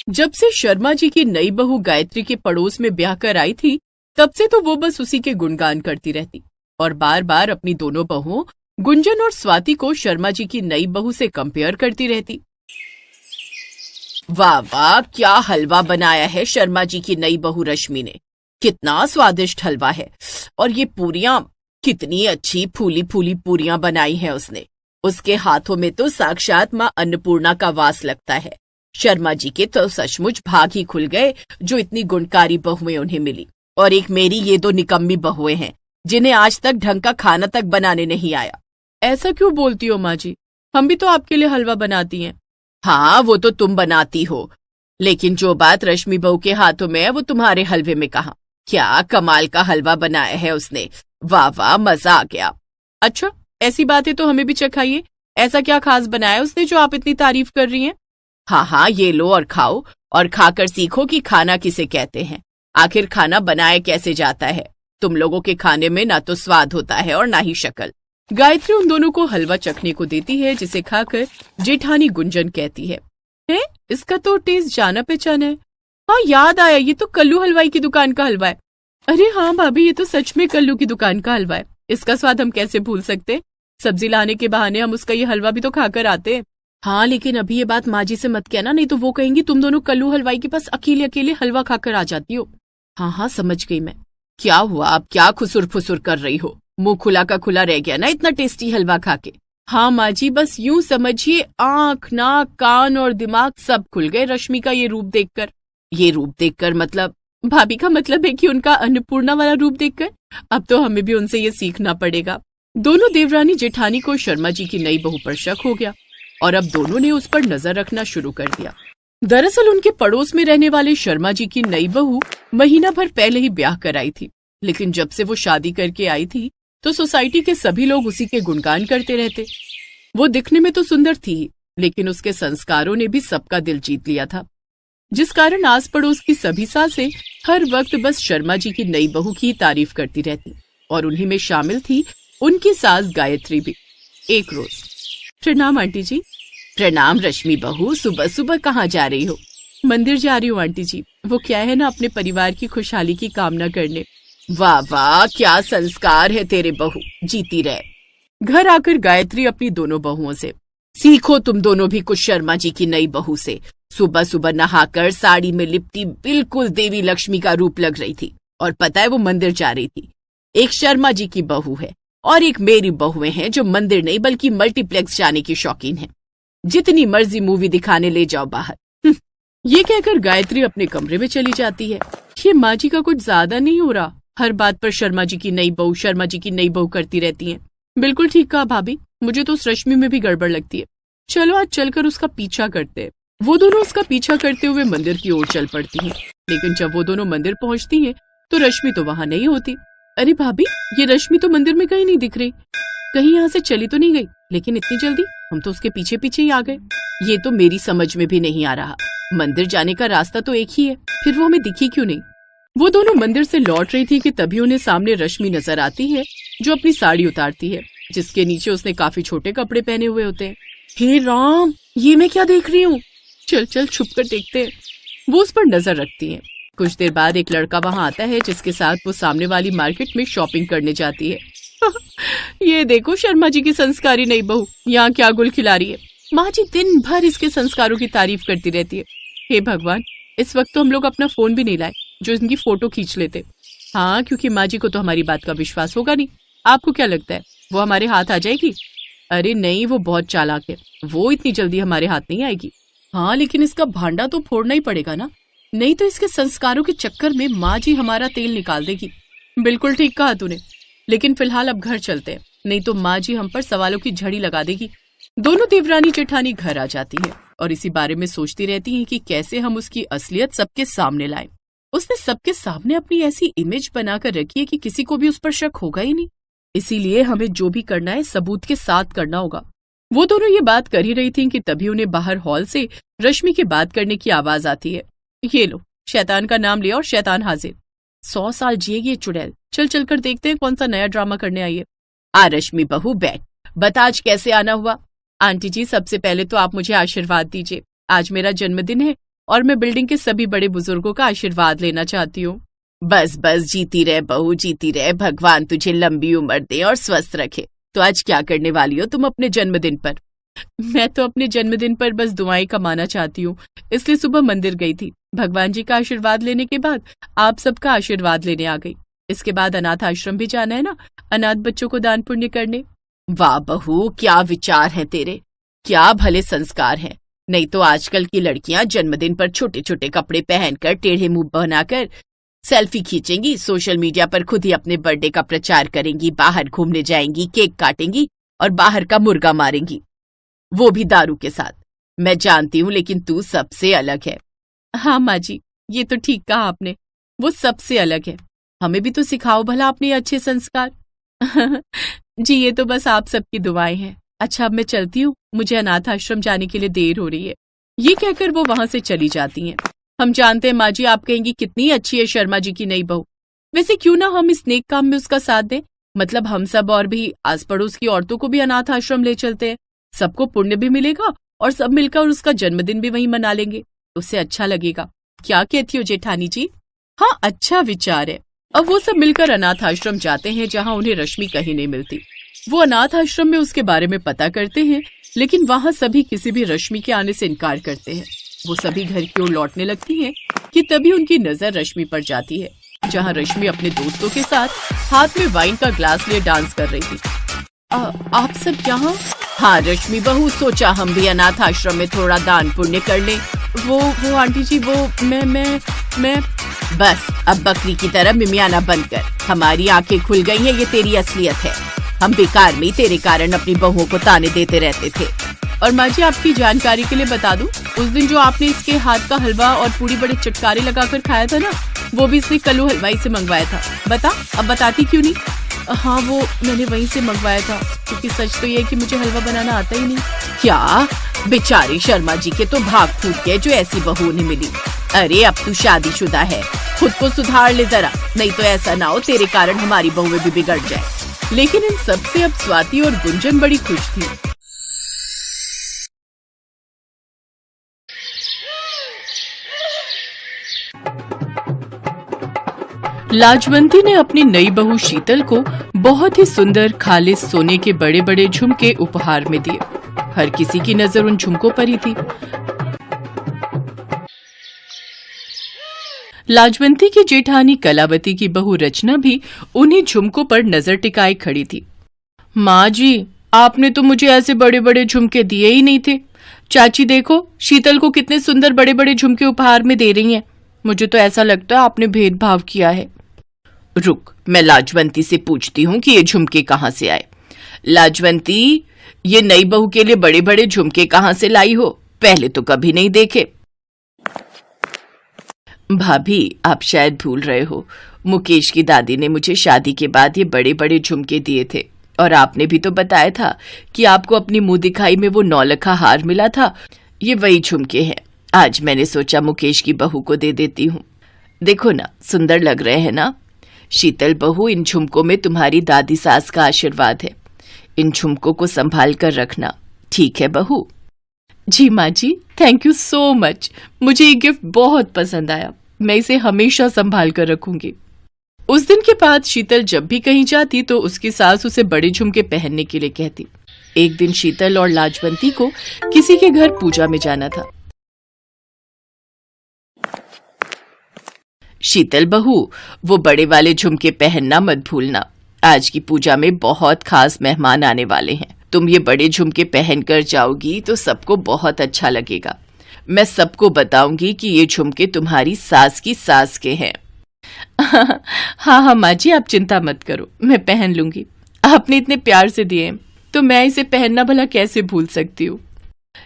जब से शर्मा जी की नई बहू गायत्री के पड़ोस में ब्याह कर आई थी, तब से तो वो बस उसी के गुणगान करती रहती और बार बार अपनी दोनों बहुओं गुंजन और स्वाति को शर्मा जी की नई बहू से कंपेयर करती रहती। वाह वाह, क्या हलवा बनाया है शर्मा जी की नई बहू रश्मि ने। कितना स्वादिष्ट हलवा है। और ये पूरियां, कितनी अच्छी फूली फूली पूरियां बनाई है उसने। उसके हाथों में तो साक्षात माँ अन्नपूर्णा का वास लगता है। शर्मा जी के तो सचमुच भाग ही खुल गए जो इतनी गुणकारी बहुएं उन्हें मिली। और एक मेरी ये दो निकम्मी बहुएं हैं जिन्हें आज तक ढंग का खाना तक बनाने नहीं आया। ऐसा क्यों बोलती हो माँ जी, हम भी तो आपके लिए हलवा बनाती हैं। हाँ, वो तो तुम बनाती हो, लेकिन जो बात रश्मि बहू के हाथों में है वो तुम्हारे हलवे में कहाँ। क्या कमाल का हलवा बनाया है उसने। वाह वाह, मजा आ गया। अच्छा, ऐसी बातें तो हमें भी चखाइए। ऐसा क्या खास बनाया उसने जो आप इतनी तारीफ कर रही हैं? हाँ हाँ, ये लो और खाओ, और खाकर सीखो कि खाना किसे कहते हैं। आखिर खाना बनाया कैसे जाता है। तुम लोगों के खाने में ना तो स्वाद होता है और ना ही शक्ल। गायत्री उन दोनों को हलवा चखने को देती है, जिसे खाकर जेठानी गुंजन कहती है, इसका तो टेस्ट जाना पहचाना है। हाँ, याद आया, ये तो कल्लू हलवाई की दुकान का हलवा है। अरे हाँ भाभी, ये तो सच में कल्लू की दुकान का हलवा है। इसका स्वाद हम कैसे भूल सकते। सब्जी लाने के बहाने हम उसका ये हलवा भी तो खाकर आते हैं। हाँ, लेकिन अभी ये बात माँ जी से मत कहना, नहीं तो वो कहेंगी तुम दोनों कल्लू हलवाई के पास अकेले अकेले हलवा खाकर आ जाती हो। हाँ हाँ, समझ गई मैं। क्या हुआ, आप क्या खुसुर फुसुर कर रही हो? मुंह खुला का खुला रह गया ना इतना टेस्टी हलवा खा के। हाँ माँ जी, बस यूं समझिए आंख, नाक, कान और दिमाग सब खुल गए रश्मि का ये रूप देखकर। ये रूप देखकर मतलब? भाभी का मतलब है कि उनका अन्नपूर्णा वाला रूप देखकर। अब तो हमें भी उनसे ये सीखना पड़ेगा। दोनों देवरानी जेठानी को शर्मा जी की नई बहू पर शक हो गया और अब दोनों ने उस पर नजर रखना शुरू कर दिया। दरअसल उनके पड़ोस में रहने वाले शर्मा जी की नई बहू महीना भर पहले ही ब्याह कर आई थी, लेकिन जब से वो शादी करके आई थी तो सोसाइटी के सभी लोग उसी के गुणगान करते रहते। वो दिखने में तो सुंदर थी ही, लेकिन उसके संस्कारों ने भी सबका दिल जीत लिया था, जिस कारण आस पड़ोस की सभी सासें हर वक्त बस शर्मा जी की नई बहू की तारीफ करती रहती और उन्हीं में शामिल थी उनकी सास गायत्री भी। एक रोज, प्रणाम आंटी जी। प्रणाम रश्मि बहू, सुबह सुबह कहाँ जा रही हो? मंदिर जा रही हूँ आंटी जी। वो क्या है ना, अपने परिवार की खुशहाली की कामना करने। वाह वाह, क्या संस्कार है तेरे बहू, जीती रहे। घर आकर गायत्री अपनी दोनों बहुओं से, सीखो तुम दोनों भी कुछ शर्मा जी की नई बहू से। सुबह सुबह नहाकर साड़ी में लिपटी बिल्कुल देवी लक्ष्मी का रूप लग रही थी, और पता है वो मंदिर जा रही थी। एक शर्मा जी की बहू है और एक मेरी बहुएं हैं जो मंदिर नहीं बल्कि मल्टीप्लेक्स जाने की शौकीन है। जितनी मर्जी मूवी दिखाने ले जाओ बाहर। ये कहकर गायत्री अपने कमरे में चली जाती है। ये माँ जी का कुछ ज्यादा नहीं हो रहा, हर बात पर शर्मा जी की नई बहू, शर्मा जी की नई बहू करती रहती हैं। बिल्कुल ठीक कहा भाभी, मुझे तो उस रश्मि में भी गड़बड़ लगती है। चलो आज चलकर उसका पीछा करते हैं। वो दोनों उसका पीछा करते हुए मंदिर की ओर चल पड़ती हैं, लेकिन जब वो दोनों मंदिर पहुंचती हैं तो रश्मि तो वहां नहीं होती। अरे भाभी, ये रश्मि तो मंदिर में कहीं नहीं दिख रही। कहीं यहाँ से चली तो नहीं गई? लेकिन इतनी जल्दी हम तो उसके पीछे पीछे ही आ गए। ये तो मेरी समझ में भी नहीं आ रहा। मंदिर जाने का रास्ता तो एक ही है, फिर वो हमें दिखी क्यों नहीं? वो दोनों मंदिर से लौट रही थी कि तभी उन्हें सामने रश्मि नजर आती है, जो अपनी साड़ी उतारती है, जिसके नीचे उसने काफी छोटे कपड़े पहने हुए होते हैं। हे राम, ये मैं क्या देख रही हूँ? चल चल छुप कर देखते हैं। वो उस पर नजर रखती है। कुछ देर बाद एक लड़का वहां आता है, जिसके साथ वो सामने वाली मार्केट में शॉपिंग करने जाती है। ये देखो शर्मा जी की संस्कारी नई बहू यहाँ क्या गुल खिला रही है। माँ जी दिन भर इसके संस्कारों की तारीफ करती रहती है। हे भगवान, इस वक्त तो हम लोग अपना फोन भी नहीं लाए जो इनकी फोटो खींच लेते। हाँ, क्योंकि माँ जी को तो हमारी बात का विश्वास होगा नहीं। आपको क्या लगता है वो हमारे हाथ आ जाएगी? अरे नहीं, वो बहुत चालाक है, वो इतनी जल्दी हमारे हाथ नहीं आएगी। हाँ, लेकिन इसका भांडा तो फोड़ना ही पड़ेगा ना, नहीं तो इसके संस्कारों के चक्कर में माँ जी हमारा तेल निकाल देगी। बिल्कुल ठीक कहा तूने, लेकिन फिलहाल अब घर चलते हैं, नहीं तो माँ जी हम पर सवालों की झड़ी लगा देगी। दोनों देवरानी जेठानी घर आ जाती है और इसी बारे में सोचती रहती हैं कि कैसे हम उसकी असलियत सबके सामने लाएं। उसने सबके सामने अपनी ऐसी इमेज बनाकर रखी है कि किसी को भी उस पर शक होगा ही नहीं। इसीलिए हमें जो भी करना है सबूत के साथ करना होगा। वो दोनों ये बात कर ही रही थी कि तभी उन्हें बाहर हॉल से रश्मि के बात करने की आवाज आती है। ये लो, शैतान का नाम लिया और शैतान हाजिर। 100 साल जिएगी ये चुड़ैल। चल चलकर देखते हैं कौन सा नया ड्रामा करने आई है। आ रश्मि बहू बैठ, बता आज कैसे आना हुआ। आंटी जी, सबसे पहले तो आप मुझे आशीर्वाद दीजिए। आज मेरा जन्मदिन है और मैं बिल्डिंग के सभी बड़े बुजुर्गों का आशीर्वाद लेना चाहती हूँ। बस बस, जीती रहे बहू, जीती रहे। भगवान तुझे लंबी उम्र दे और स्वस्थ रखे। तो आज क्या करने वाली हो तुम अपने जन्मदिन पर? मैं तो अपने जन्मदिन पर बस दुआएं कमाना चाहती हूँ, इसलिए सुबह मंदिर गई थी। भगवान जी का आशीर्वाद लेने के बाद आप सबका आशीर्वाद लेने आ गई। इसके बाद अनाथ आश्रम भी जाना है ना, अनाथ बच्चों को दान पुण्य करने। वाह बहू, क्या विचार हैं तेरे, क्या भले संस्कार हैं। नहीं तो आजकल की लड़कियां जन्मदिन पर छोटे छोटे कपड़े पहनकर टेढ़े मुंह बनाकर सेल्फी खींचेंगी, सोशल मीडिया पर खुद ही अपने बर्थडे का प्रचार करेंगी, बाहर घूमने जाएंगी, केक काटेंगी और बाहर का मुर्गा मारेंगी, वो भी दारू के साथ। मैं जानती हूँ, लेकिन तू सबसे अलग है। हाँ माँ जी, ये तो ठीक कहा आपने, वो सबसे अलग है। हमें भी तो सिखाओ भला अपने अच्छे संस्कार। जी ये तो बस आप सबकी दुआएं हैं। अच्छा अब मैं चलती हूँ, मुझे अनाथ आश्रम जाने के लिए देर हो रही है। ये कहकर वो वहां से चली जाती हैं। हम जानते हैं माँ जी, आप कहेंगी कितनी अच्छी है शर्मा जी की नई बहू। वैसे क्यों ना हम इस नेक काम में उसका साथ दें, मतलब हम सब और भी आस पड़ोस की औरतों को भी अनाथ आश्रम ले चलते हैं। सबको पुण्य भी मिलेगा और सब मिलकर उसका जन्मदिन भी वहीं मना लेंगे, उससे अच्छा लगेगा। क्या कहती हो जेठानी जी? हाँ, अच्छा विचार है। अब वो सब मिलकर अनाथ आश्रम जाते हैं, जहाँ उन्हें रश्मि कहीं नहीं मिलती। वो अनाथ आश्रम में उसके बारे में पता करते हैं, लेकिन वहाँ सभी किसी भी रश्मि के आने से इनकार करते हैं। वो सभी घर की ओर लौटने लगती हैं कि तभी उनकी नजर रश्मि पर जाती है, जहाँ रश्मि अपने दोस्तों के साथ हाथ में वाइन का ग्लास लिए डांस कर रही थी। आप सब यहाँ? हाँ रश्मि बहू, सोचा हम भी अनाथ आश्रम में थोड़ा दान पुण्य कर ले। वो आंटी जी, वो मैं बस अब बकरी की तरह मिमियाना बंद कर। हमारी आंखें खुल गई हैं, ये तेरी असलियत है। हम बेकार में तेरे कारण अपनी बहुओं को ताने देते रहते थे। और माँ जी आपकी जानकारी के लिए बता दूं, उस दिन जो आपने इसके हाथ का हलवा और पूरी बड़े चटकारे लगाकर खाया था ना, वो भी इसने कल्लू हलवाई से मंगवाया था। बता, अब बताती क्यों नहीं? हाँ वो मैंने वहीं से मंगवाया था, क्योंकि सच तो ये है कि मुझे हलवा बनाना आता ही नहीं। क्या? बेचारी शर्मा जी के तो भाग फूट गए जो ऐसी बहू नहीं मिली। अरे अब तू शादीशुदा है, खुद को सुधार ले जरा, नहीं तो ऐसा ना हो तेरे कारण हमारी बहुएं भी बिगड़ जाए। लेकिन इन सबसे अब स्वाति और गुंजन बड़ी खुश थी। लाजवंती ने अपनी नई बहू शीतल को बहुत ही सुंदर खालिस सोने के बड़े बड़े झुमके उपहार में दिए। हर किसी की नजर उन झुमकों पर ही थी। लाजवंती की जेठानी कलावती की बहू रचना भी उन्हीं झुमकों पर नजर टिकाए खड़ी थी। माँ जी, आपने तो मुझे ऐसे बड़े बड़े झुमके दिए ही नहीं थे। चाची देखो, शीतल को कितने सुंदर बड़े बड़े झुमके उपहार में दे रही हैं। मुझे तो ऐसा लगता है आपने भेदभाव किया है। रुक, मैं लाजवंती से पूछती हूँ कि ये झुमके कहाँ से आए। लाजवंती, ये नई बहू के लिए बड़े बड़े झुमके कहाँ से लाई हो? पहले तो कभी नहीं देखे। भाभी, आप शायद भूल रहे हो, मुकेश की दादी ने मुझे शादी के बाद ये बड़े बड़े झुमके दिए थे, और आपने भी तो बताया था कि आपको अपनी मुंह दिखाई में वो नौलखा हार मिला था। ये वही झुमके हैं। आज मैंने सोचा मुकेश की बहू को दे देती हूँ। देखो ना, सुंदर लग रहे हैं ना? शीतल बहू, इन झुमकों में तुम्हारी दादी सास का आशीर्वाद है। इन झुमकों को संभाल कर रखना, ठीक है बहू? जी माँ जी, थैंक यू सो मच। मुझे ये गिफ्ट बहुत पसंद आया, मैं इसे हमेशा संभाल कर रखूंगी। उस दिन के बाद शीतल जब भी कहीं जाती तो उसकी सास उसे बड़े झुमके पहनने के लिए कहती। एक दिन शीतल और लाजवंती को किसी के घर पूजा में जाना था। शीतल बहू, वो बड़े वाले झुमके पहनना मत भूलना। आज की पूजा में बहुत खास मेहमान आने वाले हैं। तुम ये बड़े झुमके पहनकर जाओगी तो सबको बहुत अच्छा लगेगा। मैं सबको बताऊंगी कि ये झुमके तुम्हारी सास की सास के हैं। हाँ माँ जी, आप चिंता मत करो, मैं पहन लूंगी। आपने इतने प्यार से दिए तो मैं इसे पहनना भला कैसे भूल सकती हूँ।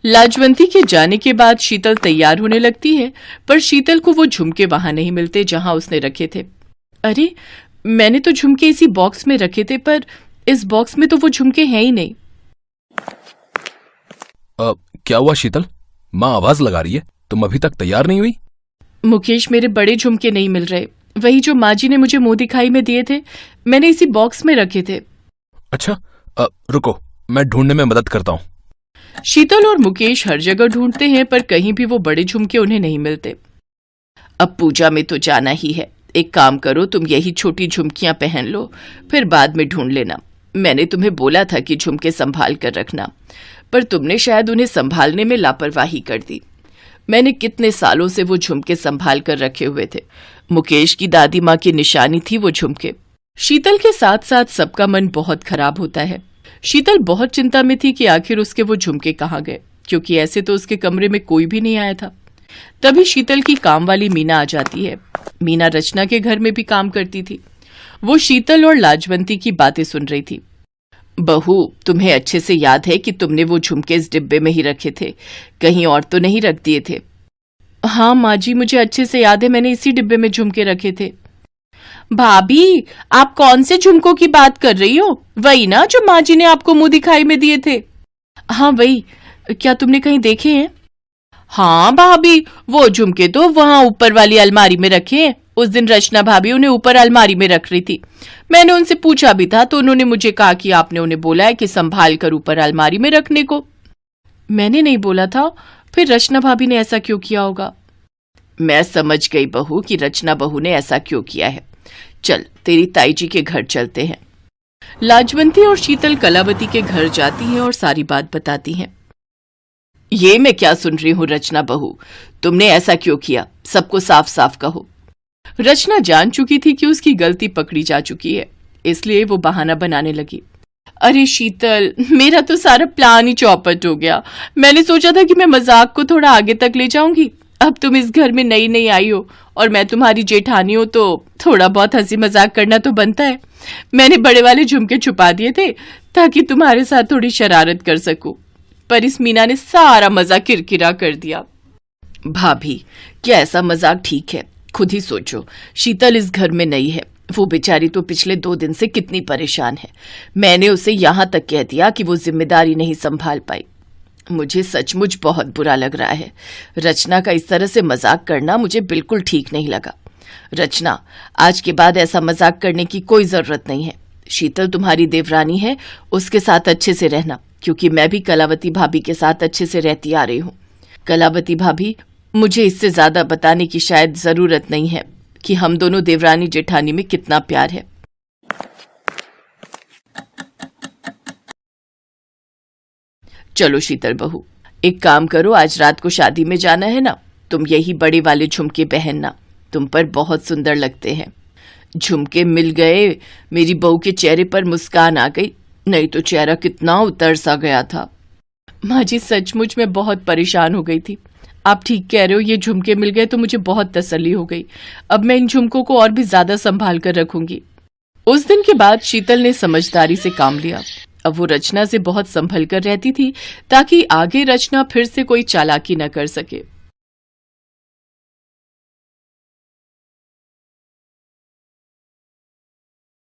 लाजवंती के जाने के बाद शीतल तैयार होने लगती है, पर शीतल को वो झुमके वहां नहीं मिलते जहां उसने रखे थे। अरे, मैंने तो झुमके इसी बॉक्स में रखे थे, पर इस बॉक्स में तो वो झुमके हैं ही नहीं। क्या हुआ शीतल? माँ आवाज लगा रही है, तुम अभी तक तैयार नहीं हुई? मुकेश, मेरे बड़े झुमके नहीं मिल रहे। वही जो माँ जी ने मुझे मुंह दिखाई में दिए थे, मैंने इसी बॉक्स में रखे थे। अच्छा, रुको, मैं ढूंढने में मदद करता हूँ। शीतल और मुकेश हर जगह ढूंढते हैं पर कहीं भी वो बड़े झुमके उन्हें नहीं मिलते। अब पूजा में तो जाना ही है, एक काम करो, तुम यही छोटी झुमकियां पहन लो, फिर बाद में ढूंढ लेना। मैंने तुम्हें बोला था कि झुमके संभाल कर रखना, पर तुमने शायद उन्हें संभालने में लापरवाही कर दी। मैंने कितने सालों से वो झुमके संभाल कर रखे हुए थे। मुकेश की दादी माँ की निशानी थी वो झुमके। शीतल के साथ साथ सबका मन बहुत खराब होता है। शीतल बहुत चिंता में थी कि आखिर उसके वो झुमके कहाँ गए, क्योंकि ऐसे तो उसके कमरे में कोई भी नहीं आया था। तभी शीतल की काम वाली मीना आ जाती है। मीना रचना के घर में भी काम करती थी। वो शीतल और लाजवंती की बातें सुन रही थी। बहू, तुम्हें अच्छे से याद है कि तुमने वो झुमके इस डिब्बे में ही रखे थे, कहीं और तो नहीं रख दिए थे? हाँ माँ जी, मुझे अच्छे से याद है, मैंने इसी डिब्बे में झुमके रखे थे। भाभी, आप कौन से झुमकों की बात कर रही हो? वही ना जो माँ जी ने आपको मुंह दिखाई में दिए थे? हाँ वही। क्या तुमने कहीं देखे हैं? हाँ भाभी, वो झुमके तो वहां ऊपर वाली अलमारी में रखे हैं। उस दिन रचना भाभी उन्हें ऊपर अलमारी में रख रही थी। मैंने उनसे पूछा भी था तो उन्होंने मुझे कहा कि आपने उन्हें बोला है कि संभाल कर ऊपर अलमारी में रखने को। मैंने नहीं बोला था, फिर रचना भाभी ने ऐसा क्यों किया होगा? मैं समझ गई बहू कि रचना बहू ने ऐसा क्यों किया है। चल, तेरी ताई जी के घर चलते हैं। लाजवंती और शीतल कलावती के घर जाती हैं और सारी बात बताती हैं। ये मैं क्या सुन रही हूँ रचना बहू, तुमने ऐसा क्यों किया? सबको साफ साफ कहो। रचना जान चुकी थी कि उसकी गलती पकड़ी जा चुकी है, इसलिए वो बहाना बनाने लगी। अरे शीतल, मेरा तो सारा प्लान ही चौपट हो गया। मैंने सोचा था कि मैं मजाक को थोड़ा आगे तक ले जाऊंगी। अब तुम इस घर में नई नई आई हो और मैं तुम्हारी जेठानी हूं, तो थोड़ा बहुत हंसी मजाक करना तो बनता है। मैंने बड़े वाले झुमके छुपा दिए थे ताकि तुम्हारे साथ थोड़ी शरारत कर सकूं, पर इस मीना ने सारा मजाक किरकिरा कर दिया। भाभी, क्या ऐसा मजाक ठीक है? खुद ही सोचो, शीतल इस घर में नई है, वो बेचारी तो पिछले 2 दिन से कितनी परेशान है। मैंने उसे यहां तक कह दिया कि वो जिम्मेदारी नहीं संभाल पाई। मुझे सचमुच बहुत बुरा लग रहा है। रचना का इस तरह से मजाक करना मुझे बिल्कुल ठीक नहीं लगा। रचना, आज के बाद ऐसा मजाक करने की कोई जरूरत नहीं है। शीतल तुम्हारी देवरानी है, उसके साथ अच्छे से रहना, क्योंकि मैं भी कलावती भाभी के साथ अच्छे से रहती आ रही हूँ। कलावती भाभी, मुझे इससे ज्यादा बताने की शायद जरूरत नहीं है कि हम दोनों देवरानी जेठानी में कितना प्यार है। चलो शीतल बहू, एक काम करो, आज रात को शादी में जाना है ना, तुम यही बड़े वाले झुमके पहनना, तुम पर बहुत सुंदर लगते हैं। झुमके मिल गए, मेरी बहू के चेहरे पर मुस्कान आ गई, नहीं तो चेहरा कितना उतर सा गया था। माँ जी, सचमुच मैं बहुत परेशान हो गई थी। आप ठीक कह रहे हो, ये झुमके मिल गए तो मुझे बहुत तसल्ली हो गई। अब मैं इन झुमकों को और भी ज्यादा संभाल कर रखूंगी। उस दिन के बाद शीतल ने समझदारी से काम लिया। अब वो रचना से बहुत संभल कर रहती थी ताकि आगे रचना फिर से कोई चालाकी न कर सके।